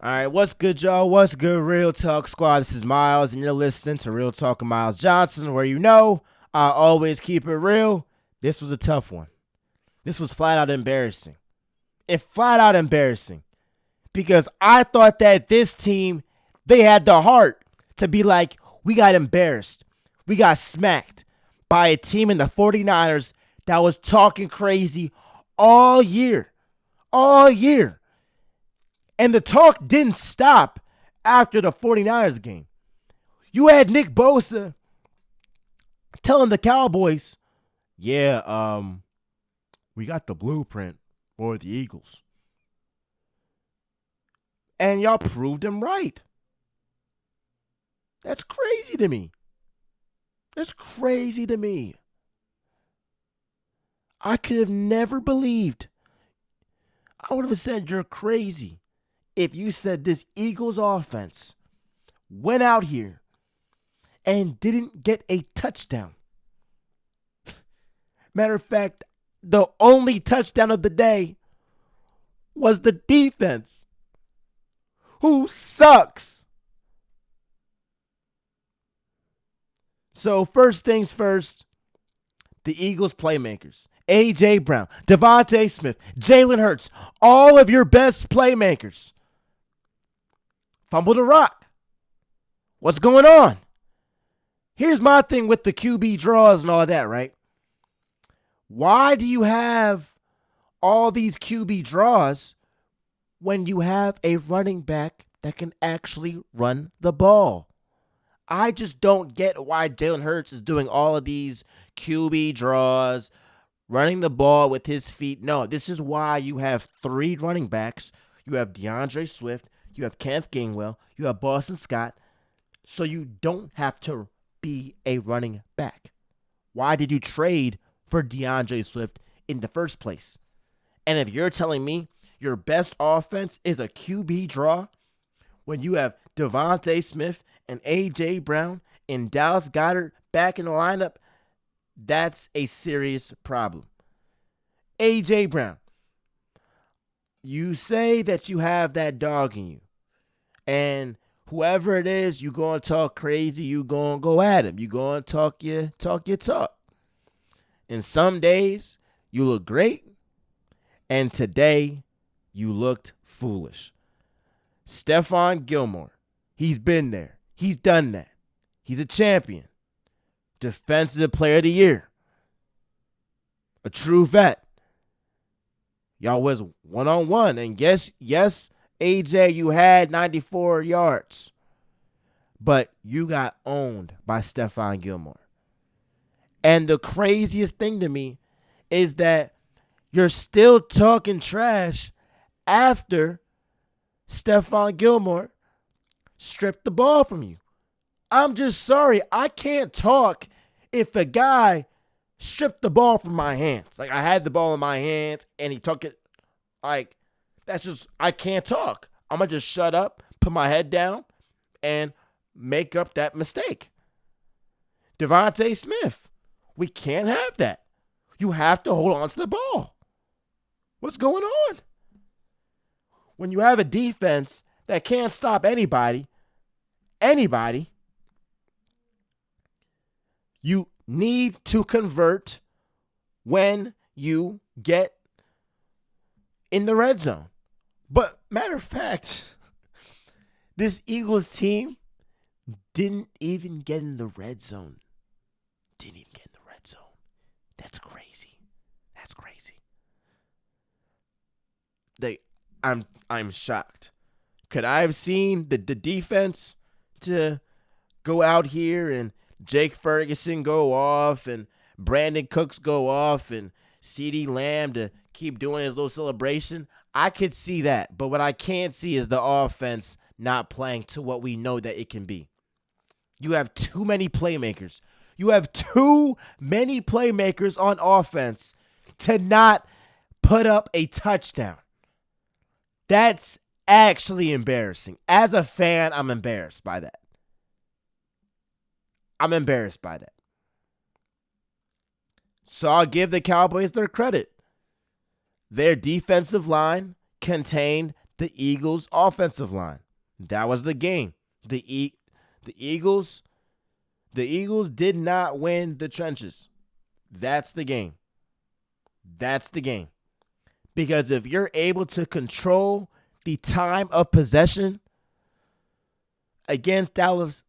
All right, what's good, y'all? What's good, Real Talk Squad? This is Miles, and you're listening to Real Talk with Miles Johnson, where I always keep it real. This was a tough one. This was flat out embarrassing. Flat out embarrassing. Because I thought that this team, they had the heart to be like, we got embarrassed. We got smacked by a team in the 49ers that was talking crazy all year. All year. And the talk didn't stop after the 49ers game. You had Nick Bosa telling the Cowboys, we got the blueprint for the Eagles. And y'all proved him right. That's crazy to me. That's crazy to me. I could have never believed. I would have said you're crazy if you said this Eagles offense went out here and didn't get a touchdown. Matter of fact, the only touchdown of the day was the defense, who sucks. So first things first, the Eagles playmakers. A.J. Brown, Devontae Smith, Jalen Hurts, all of your best playmakers fumbled a rock. What's going on? Here's my thing with the QB draws and all that, right? Why do you have all these QB draws when you have a running back that can actually run the ball? I just don't get why Jalen Hurts is doing all of these QB draws, running the ball with his feet. No, this is why you have three running backs. You have DeAndre Swift, you have Kenneth Gainwell, you have Boston Scott, so you don't have to be a running back. Why did you trade for DeAndre Swift in the first place? And if you're telling me your best offense is a QB draw when you have Devontae Smith and A.J. Brown and Dallas Goedert back in the lineup, that's a serious problem. A.J. Brown, you say that you have that dog in you. And whoever it is, you going to talk crazy, you going to go at him. You going to talk your talk. And some days, you look great. And today, you looked foolish. Stephon Gilmore, he's been there. He's done that. He's a champion. Defensive Player of the Year. A true vet. Y'all was one-on-one. And yes, AJ, you had 94 yards. But you got owned by Stephon Gilmore. And the craziest thing to me is that you're still talking trash after Stephon Gilmore stripped the ball from you. I'm just sorry. I can't talk if a guy stripped the ball from my hands. Like, I had the ball in my hands and he took it. Like, that's just, I can't talk. I'm going to just shut up, put my head down, and make up that mistake. Devontae Smith, we can't have that. You have to hold on to the ball. What's going on? When you have a defense that can't stop anybody, you need to convert when you get in the red zone. But matter of fact, this Eagles team didn't even get in the red zone. That's crazy. I'm shocked. Could I have seen the defense to go out here and Jake Ferguson go off and Brandon Cooks go off and CeeDee Lamb to keep doing his little celebration? I could see that. But what I can't see is the offense not playing to what we know that it can be. You have too many playmakers. You have too many playmakers on offense to not put up a touchdown. That's actually embarrassing. As a fan, I'm embarrassed by that. So I'll give the Cowboys their credit. Their defensive line contained The Eagles' offensive line. That was the game. The Eagles did not win the trenches. That's the game. That's the game. Because if you're able to control the time of possession against Dallas,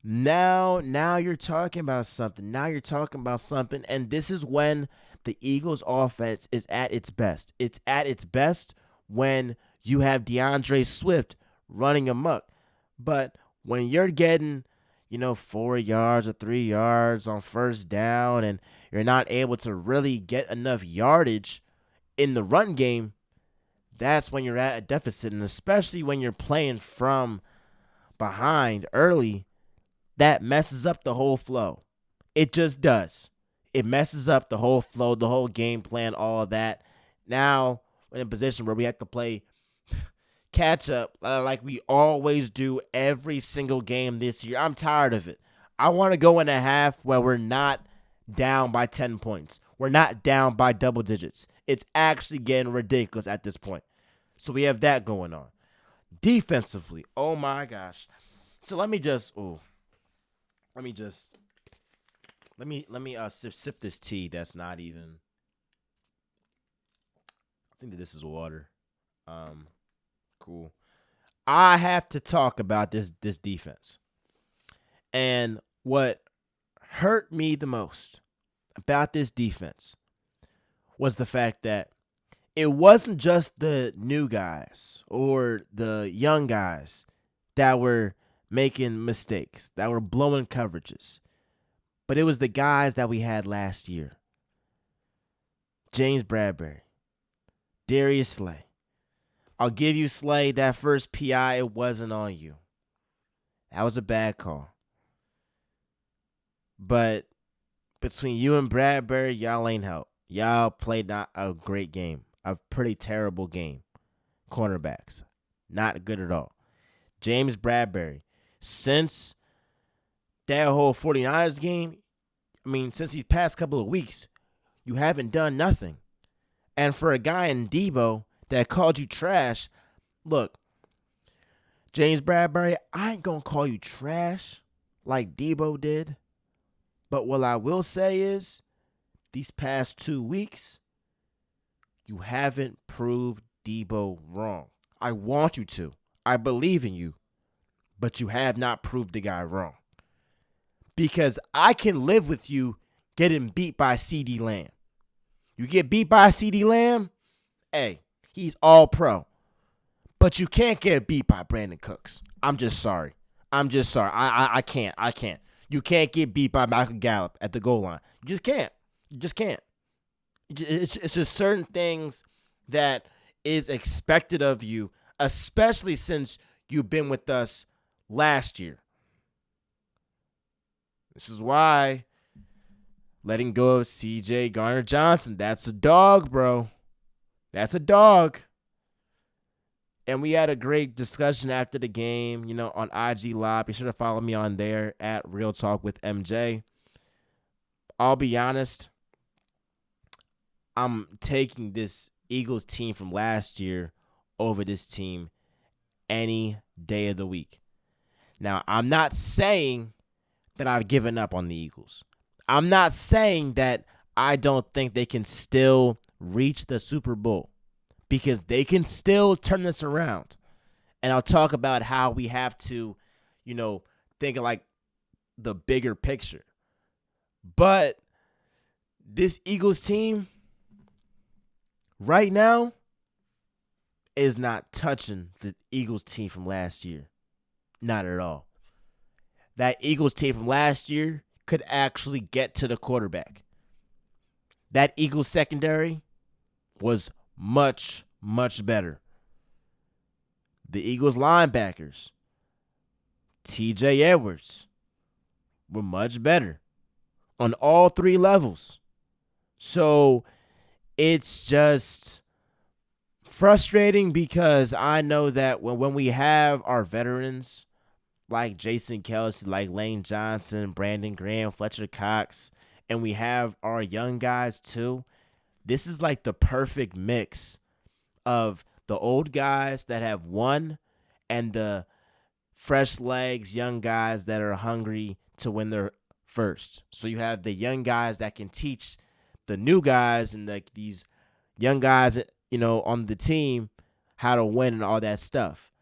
now you're talking about something. Now you're talking about something. And this is when the Eagles offense is at its best. It's at its best when you have DeAndre Swift running amok. But when you're getting, 4 yards or 3 yards on first down and you're not able to really get enough yardage in the run game, that's when you're at a deficit. And especially when you're playing from behind early, that messes up the whole flow. It just does. It messes up the whole flow, the whole game plan, all of that. Now we're in a position where we have to play catch up like we always do every single game this year. I'm tired of it. I want to go in a half where we're not down by 10 points. We're not down by double digits. It's actually getting ridiculous at this point. So we have that going on. Defensively, oh my gosh. So let me sip this tea that's not even, I think that this is water. Cool. I have to talk about this defense. And what hurt me the most about this defense was the fact that it wasn't just the new guys or the young guys that were making mistakes, that were blowing coverages, but it was the guys that we had last year. James Bradbury, Darius Slay. I'll give you Slay, that first PI, it wasn't on you. That was a bad call. But between you and Bradbury, y'all ain't help. Y'all played not a great game. A pretty terrible game. Cornerbacks. Not good at all. James Bradbury. Since that whole 49ers game, since these past couple of weeks, you haven't done nothing. And for a guy in Debo that called you trash, look, James Bradbury, I ain't going to call you trash like Debo did. But what I will say is, these past 2 weeks, you haven't proved Debo wrong. I want you to. I believe in you. But you have not proved the guy wrong. Because I can live with you getting beat by CeeDee Lamb. You get beat by CeeDee Lamb, hey, he's all pro. But you can't get beat by Brandon Cooks. I'm just sorry. I can't. You can't get beat by Michael Gallup at the goal line. You just can't. It's just certain things that is expected of you, especially since you've been with us last year. This is why letting go of C.J. Garner-Johnson, that's a dog, bro. That's a dog. And we had a great discussion after the game, on IG Live. Be sure to follow me on there at Real Talk with MJ. I'll be honest, I'm taking this Eagles team from last year over this team any day of the week. Now, I'm not saying that I've given up on the Eagles. I'm not saying that I don't think they can still reach the Super Bowl, because they can still turn this around. And I'll talk about how we have to, think of like the bigger picture. But this Eagles team right now is not touching the Eagles team from last year. Not at all. That Eagles team from last year could actually get to the quarterback. That Eagles secondary was much, much better. The Eagles linebackers, TJ Edwards, were much better on all three levels. So it's just frustrating because I know that when we have our veterans like Jason Kelce, like Lane Johnson, Brandon Graham, Fletcher Cox, and we have our young guys too, this is like the perfect mix of the old guys that have won and the fresh legs, young guys that are hungry to win their first. So you have the young guys that can teach the new guys and like these young guys, on the team how to win and all that stuff.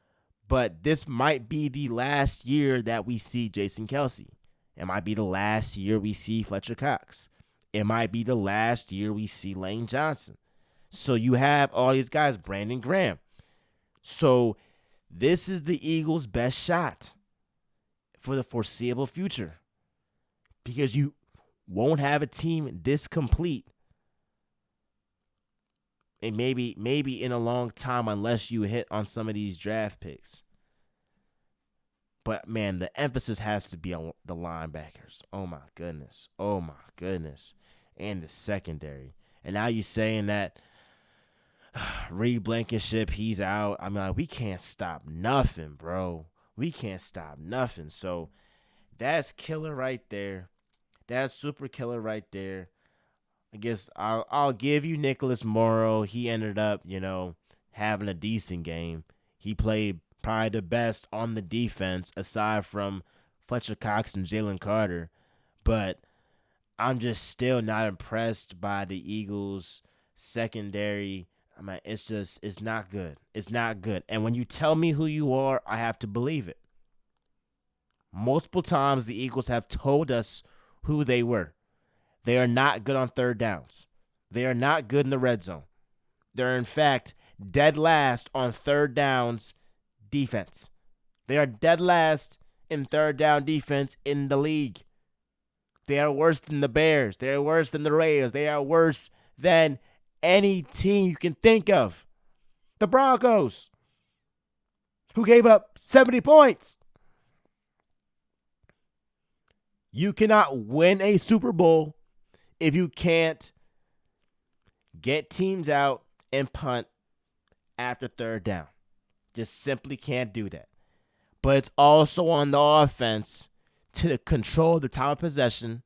But this might be the last year that we see Jason Kelce. It might be the last year we see Fletcher Cox. It might be the last year we see Lane Johnson. So you have all these guys, Brandon Graham. So this is the Eagles' best shot for the foreseeable future because you won't have a team this complete and maybe in a long time unless you hit on some of these draft picks. But, man, the emphasis has to be on the linebackers. Oh, my goodness. And the secondary. And now you're saying that Reed Blankenship, he's out. I mean, we can't stop nothing, bro. We can't stop nothing. So that's killer right there. That's super killer right there. I guess I'll give you Nicholas Morrow. He ended up, having a decent game. He played probably the best on the defense aside from Fletcher Cox and Jalen Carter. But I'm just still not impressed by the Eagles' secondary. I mean, it's not good. It's not good. And when you tell me who you are, I have to believe it. Multiple times the Eagles have told us who they were. They are not good on third downs. They are not good in the red zone. They're, in fact, dead last on third downs defense. They are dead last in third down defense in the league. They are worse than the Bears. They are worse than the Raiders. They are worse than any team you can think of. The Broncos, who gave up 70 points. You cannot win a Super Bowl if you can't get teams out and punt after third down. Just simply can't do that. But it's also on the offense to control the time of possession,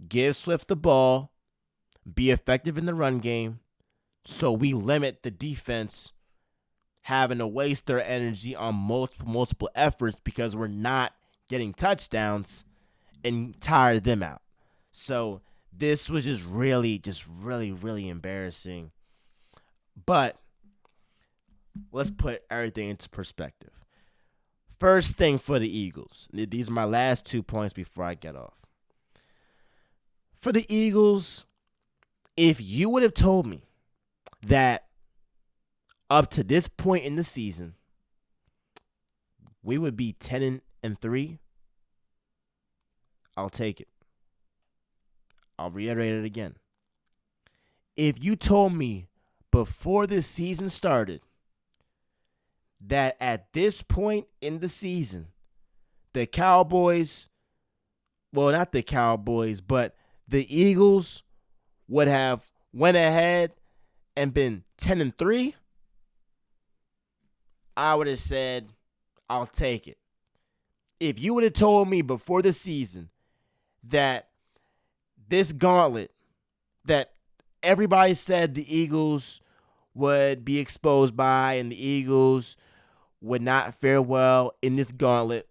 give Swift the ball, be effective in the run game, so we limit the defense having to waste their energy on multiple efforts because we're not getting touchdowns and tire them out. So this was just really, really embarrassing. But let's put everything into perspective. First thing for the Eagles. These are my last 2 points before I get off. For the Eagles, if you would have told me that up to this point in the season, we would be 10-3, I'll take it. I'll reiterate it again. If you told me before this season started that at this point in the season, the Cowboys, well, not the Cowboys, but the Eagles would have went ahead and been 10-3, I would have said, I'll take it. If you would have told me before the season that this gauntlet that everybody said the Eagles would be exposed by and the Eagles would not fare well in this gauntlet,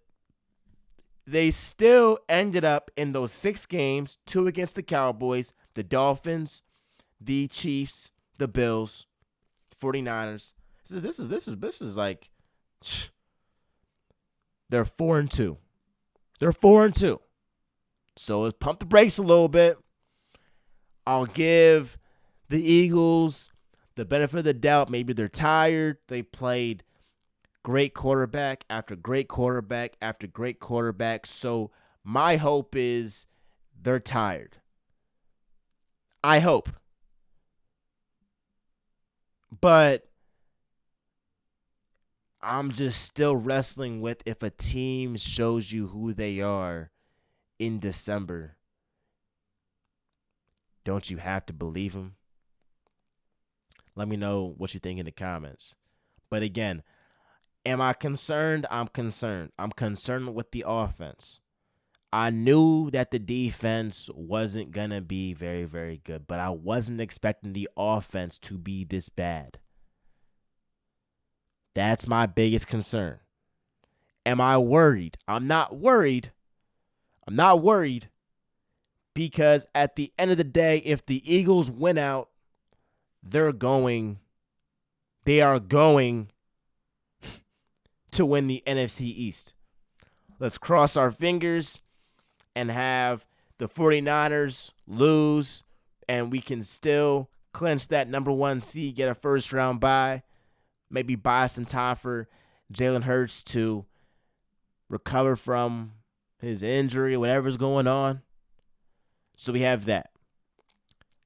they still ended up in those 6 games, 2 against the Cowboys, the Dolphins, the Chiefs, the Bills, 49ers. This is like they're 4-2. They're 4-2. So let's pump the brakes a little bit. I'll give the Eagles the benefit of the doubt. Maybe they're tired. They played great quarterback after great quarterback after great quarterback. So my hope is they're tired. I hope. But I'm just still wrestling with if a team shows you who they are in December, don't you have to believe them? Let me know what you think in the comments. But again, am I concerned? I'm concerned. I'm concerned with the offense. I knew that the defense wasn't going to be very, very good, but I wasn't expecting the offense to be this bad. That's my biggest concern. Am I worried? I'm not worried. I'm not worried because at the end of the day, if the Eagles win out, they are going to win the NFC East. Let's cross our fingers and have the 49ers lose, and we can still clinch that number 1 seed, get a first-round bye, maybe buy some time for Jalen Hurts to recover from his injury, whatever's going on. So we have that.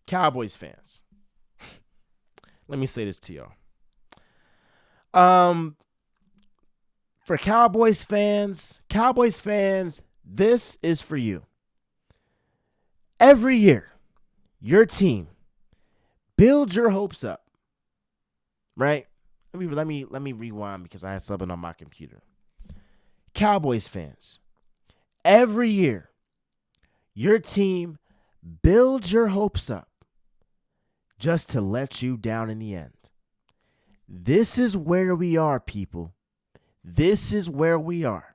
Cowboys fans, let me say this to y'all. For Cowboys fans, this is for you. Every year, your team builds your hopes up, right? Let me rewind because I had something on my computer. Cowboys fans, every year, your team builds your hopes up just to let you down in the end. This is where we are, people. This is where we are.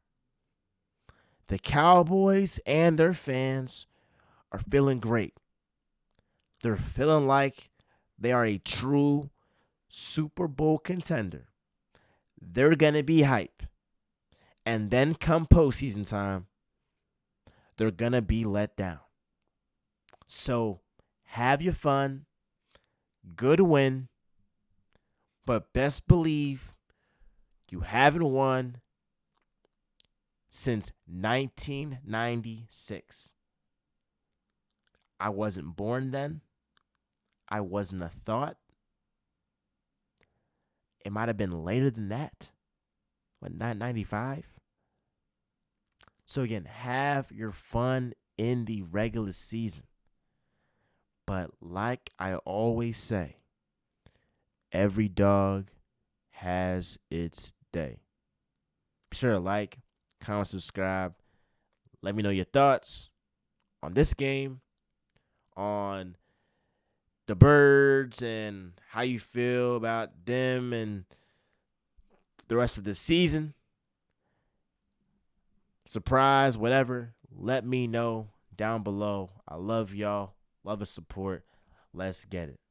The Cowboys and their fans are feeling great. They're feeling like they are a true Super Bowl contender. They're going to be hype. And then come postseason time, they're going to be let down. So have your fun. Good win. But best believe you haven't won since 1996. I wasn't born then. I wasn't a thought. It might have been later than that. What, 1995? So again, have your fun in the regular season. But like I always say, every dog has its day. Be sure to like, comment, subscribe. Let me know your thoughts on this game, on the Birds, and how you feel about them and the rest of the season. Surprise, whatever. Let me know down below. I love y'all. Love the support. Let's get it.